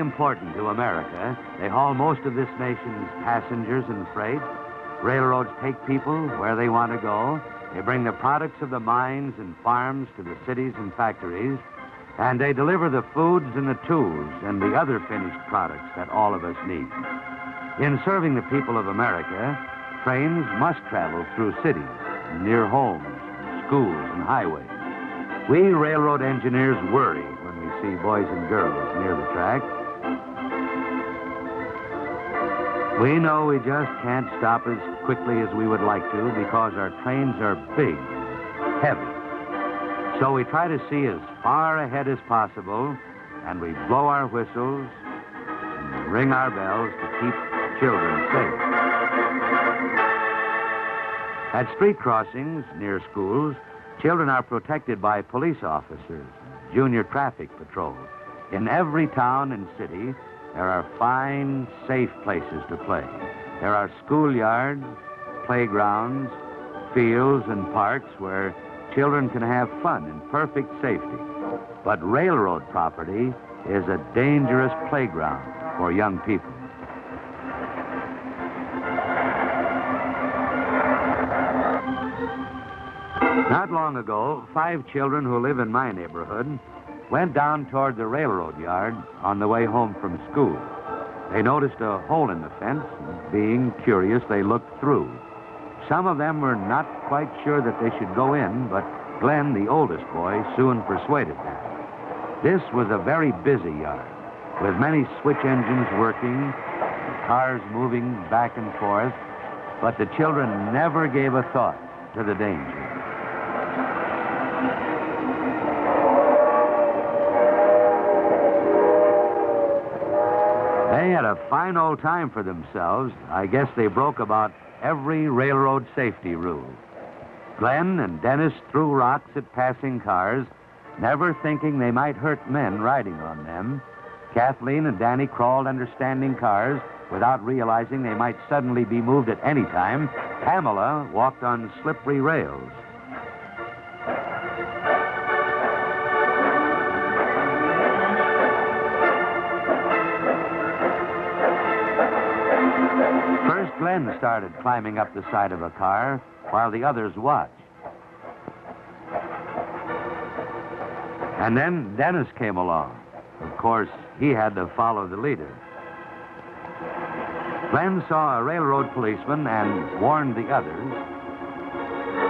important to America. They haul most of this nation's passengers and freight. Railroads take people where they want to go. They bring the products of the mines and farms to the cities and factories. And they deliver the foods and the tools and the other finished products that all of us need. In serving the people of America, trains must travel through cities, near homes, schools, and highways. We railroad engineers worry when we see boys and girls near the track. We know we just can't stop as quickly as we would like to because our trains are big, heavy. So we try to see as far ahead as possible, and we blow our whistles and ring our bells to keep children safe. At street crossings near schools, children are protected by police officers, junior traffic patrols. In every town and city, there are fine, safe places to play. There are schoolyards, playgrounds, fields, and parks where children can have fun in perfect safety. But railroad property is a dangerous playground for young people. Not long ago, 5 children who live in my neighborhood went down toward the railroad yard on the way home from school. They noticed a hole in the fence, and being curious, they looked through. Some of them were not quite sure that they should go in, but Glenn, the oldest boy, soon persuaded them. This was a very busy yard, with many switch engines working, cars moving back and forth, but the children never gave a thought to the danger. They had a fine old time for themselves. I guess they broke about every railroad safety rule. Glenn and Dennis threw rocks at passing cars, never thinking they might hurt men riding on them. Kathleen and Danny crawled under standing cars without realizing they might suddenly be moved at any time. Pamela walked on slippery rails. First, Glenn started climbing up the side of a car while the others watched. And then Dennis came along. Of course, he had to follow the leader. Glenn saw a railroad policeman and warned the others.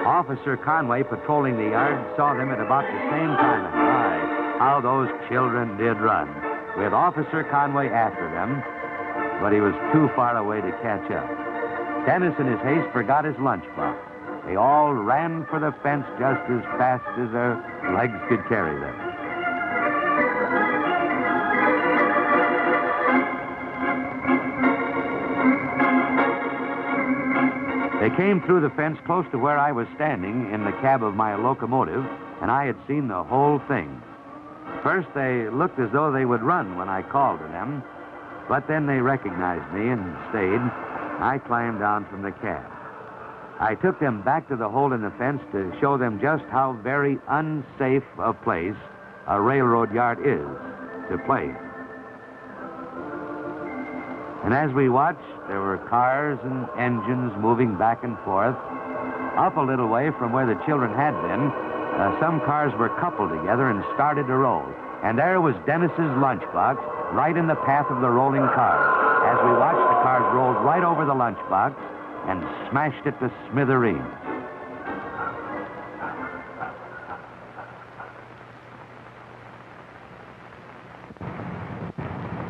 Officer Conway, patrolling the yard, saw them at about the same time. And my, how those children did run, with Officer Conway after them, but he was too far away to catch up. Dennis, in his haste, forgot his lunchbox. They all ran for the fence just as fast as their legs could carry them. They came through the fence close to where I was standing in the cab of my locomotive, and I had seen the whole thing. First, they looked as though they would run when I called to them, but then they recognized me and stayed. I climbed down from the cab. I took them back to the hole in the fence to show them just how very unsafe a place a railroad yard is to play in. And as we watched, there were cars and engines moving back and forth. Up a little way from where the children had been, some cars were coupled together and started to roll. And there was Dennis's lunchbox right in the path of the rolling cars. As we watched, the cars rolled right over the lunchbox and smashed it to smithereens.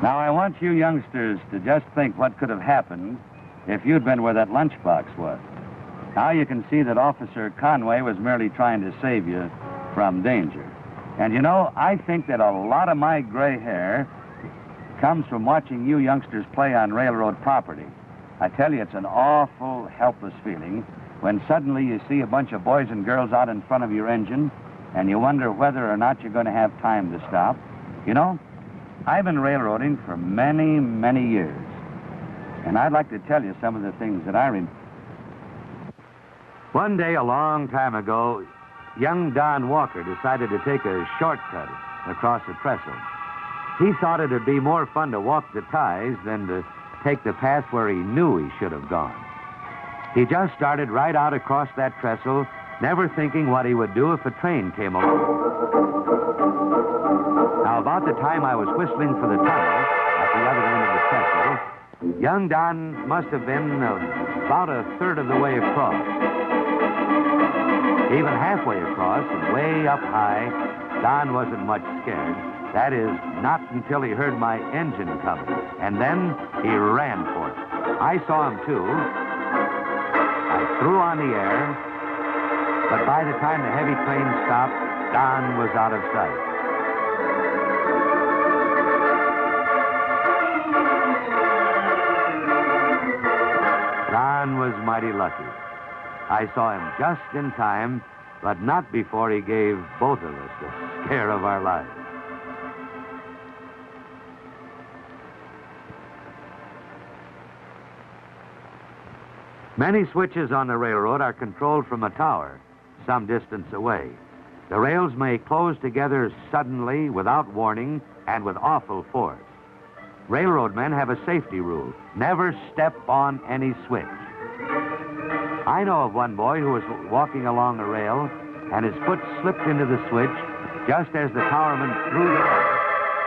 Now, I want you youngsters to just think what could have happened if you'd been where that lunchbox was. Now you can see that Officer Conway was merely trying to save you from danger. And you know, I think that a lot of my gray hair comes from watching you youngsters play on railroad property. I tell you, it's an awful, helpless feeling when suddenly you see a bunch of boys and girls out in front of your engine and you wonder whether or not you're going to have time to stop. You know, I've been railroading for many, many years, and I'd like to tell you some of the things that I remember. One day, a long time ago, young Don Walker decided to take a shortcut across a trestle. He thought it'd be more fun to walk the ties than to take the path where he knew he should have gone. He just started right out across that trestle, never thinking what he would do if a train came along. Now, about the time I was whistling for the tunnel at the other end of the trestle, young Don must have been about a third of the way across. Even halfway across and way up high, Don wasn't much scared. That is, not until he heard my engine coming. And then he ran for it. I saw him, too. I threw on the air, but by the time the heavy train stopped, Don was out of sight. Don was mighty lucky. I saw him just in time, but not before he gave both of us the scare of our lives. Many switches on the railroad are controlled from a tower some distance away. The rails may close together suddenly, without warning, and with awful force. Railroad men have a safety rule: never step on any switch. I know of one boy who was walking along a rail, and his foot slipped into the switch just as the towerman threw the rope.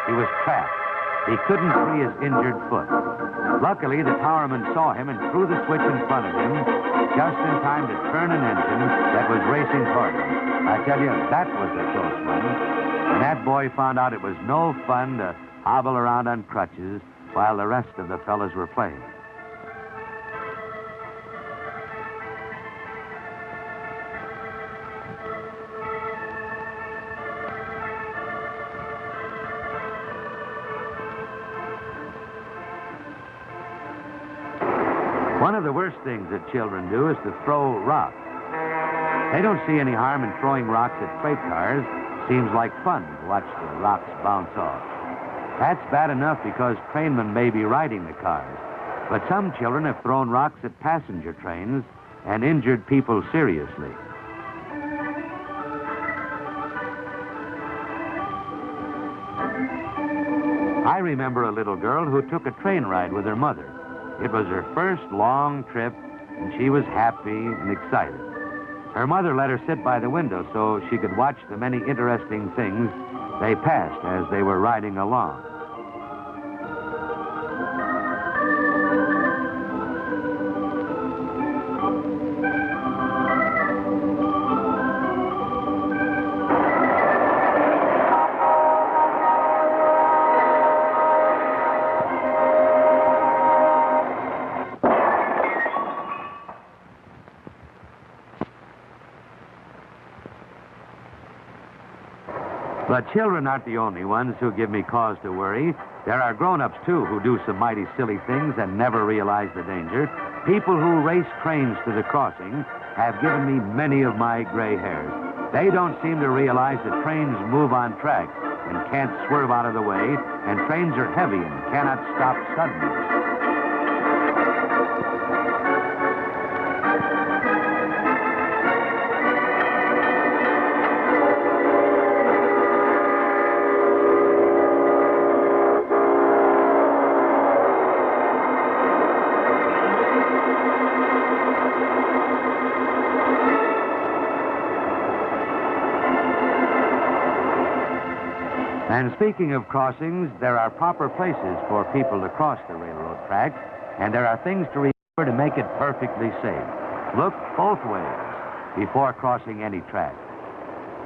He was trapped. He couldn't free his injured foot. Luckily, the towerman saw him and threw the switch in front of him just in time to turn an engine that was racing toward him. I tell you, that was a close one. And that boy found out it was no fun to hobble around on crutches while the rest of the fellas were playing. One of the worst things that children do is to throw rocks. They don't see any harm in throwing rocks at freight cars. Seems like fun to watch the rocks bounce off. That's bad enough because trainmen may be riding the cars. But some children have thrown rocks at passenger trains and injured people seriously. I remember a little girl who took a train ride with her mother. It was her first long trip, and she was happy and excited. Her mother let her sit by the window so she could watch the many interesting things they passed as they were riding along. But children aren't the only ones who give me cause to worry. There are grown-ups, too, who do some mighty silly things and never realize the danger. People who race trains to the crossing have given me many of my gray hairs. They don't seem to realize that trains move on tracks and can't swerve out of the way, and trains are heavy and cannot stop suddenly. And speaking of crossings, there are proper places for people to cross the railroad tracks, and there are things to remember to make it perfectly safe. Look both ways before crossing any track.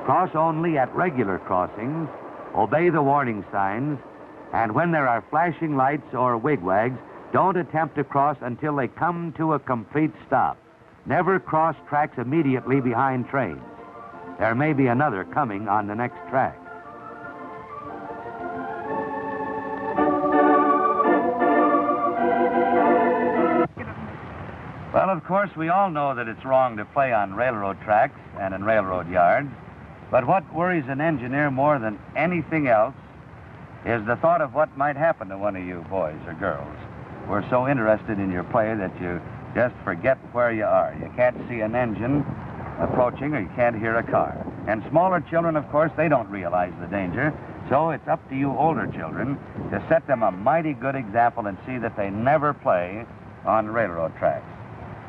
Cross only at regular crossings, obey the warning signs, and when there are flashing lights or wigwags, don't attempt to cross until they come to a complete stop. Never cross tracks immediately behind trains. There may be another coming on the next track. Well, of course, we all know that it's wrong to play on railroad tracks and in railroad yards. But what worries an engineer more than anything else is the thought of what might happen to one of you boys or girls. We're so interested in your play that you just forget where you are. You can't see an engine approaching or you can't hear a car. And smaller children, of course, they don't realize the danger. So it's up to you older children to set them a mighty good example and see that they never play on railroad tracks.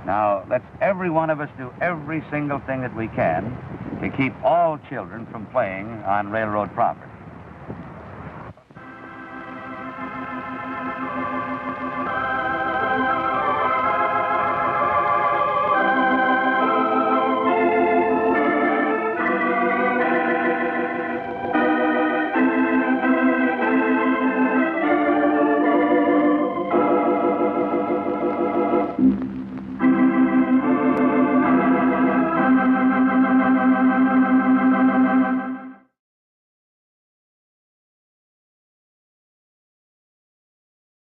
Now, let's every one of us do every single thing that we can to keep all children from playing on railroad property.